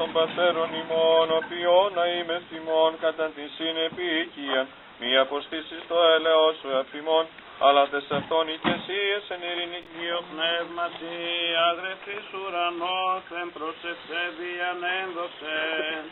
των πατέρων ημών, οποίον να είμαι θυμών κατά την συνεπίοικια, μη αποστήσεις το έλεος σου αφημών, αλλά τες αυτόν οικεσίες εν ειρηνική ο πνεύματι, αδρεφής ουρανός, εν προσευσέβιαν ένδοσεν,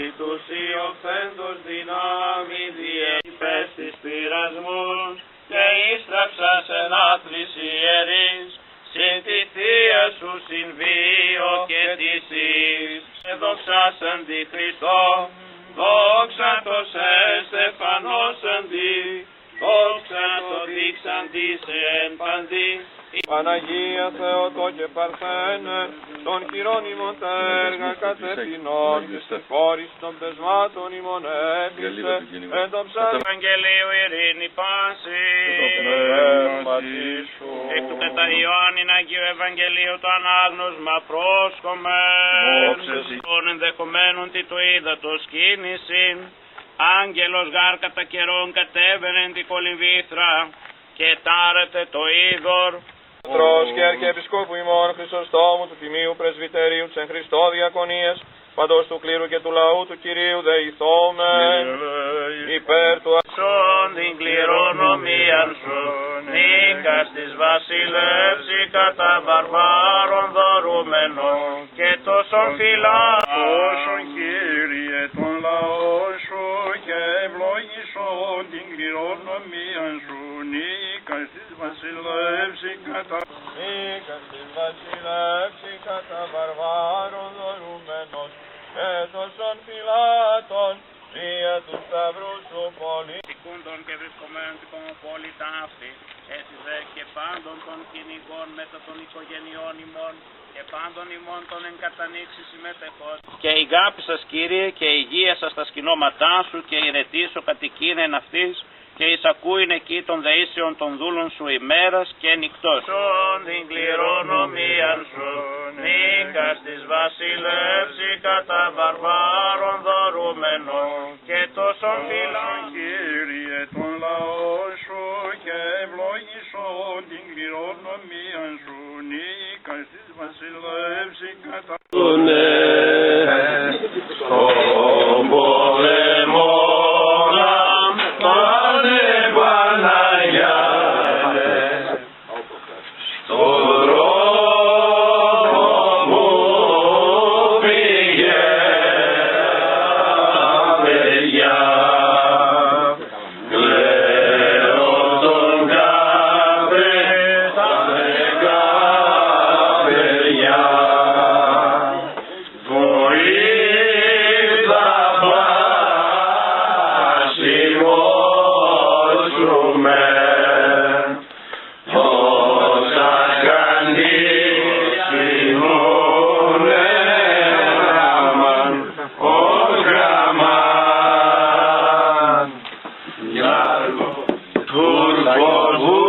ή τους ιοφέντος δυνάμει διεπέστης πειρασμούς, και ίστραψας εν άθλης ιερής, συν τη θεία σου συμβίω και της εις, δόξας αντι Χριστό, δόξα το σε στεφανός αντι, δόξα το δείξαντης εν παντή. Παναγία Θεότο και Παρθένε, των χειρών ημών τα έργα κατευθυνών, και στη φόρης των πεσμάτων ημών έπεισε, εν το ψάρι Ευαγγελίου ειρήνη πάση, εκ του κατά Ιωάννην Αγίου Ευαγγελίου το ανάγνωσμα πρόσκομεν, των ενδεχομένων τι του ύδατος κίνησιν, άγγελος γάρ κατά καιρόν κατέβαινεν την κολυμβήθρα, και τάρεται το είδωρ. Πατρός και Αρχιεπισκόπου ημών Χρυσοστόμου του Τιμίου Πρεσβυτερίου της εν Χριστώ διακονίες, παντός του κλήρου και του λαού του Κυρίου δεηθόμεν, υπέρ του αξών την κληρονομίαν σου, νίκας της βασιλεύση κατά βαρβάρων δωρούμενων, και τόσον φυλάσσον Κύριε τον λαό σου, και ευλόγησον την κληρονομίαν σου, νίκας της βασιλεύση κατά βαρβάρων δωρούμενων, και τόσον φυλάτων δια του σταυρού σου πολύ. Σηκούντων και βρισκομένων την κομοπόλη ταύτη, έτσι δε και πάντων των κυνηγών μετά των οικογενειών ημών, και πάντων ημών των εγκατανοίξει συμμετεχών. Και η γάπη σας Κύριε, και η υγεία σας στα σκηνώματά σου, και η ρετήσο κατοικίνεν αυτής, και εισακούειν εκεί των δεήσεων των δούλων σου ημέρας και νυχτός. Σον την κληρονομίαν σου, νίκας της βασιλεύση κατά βαρβάρων δωρούμενων, και τόσον φυλάν Κύριε τον λαό σου, και ευλόγησον την κληρονομίαν σου, νίκας της βασιλεύση κατά στον πόλεμο. Turbo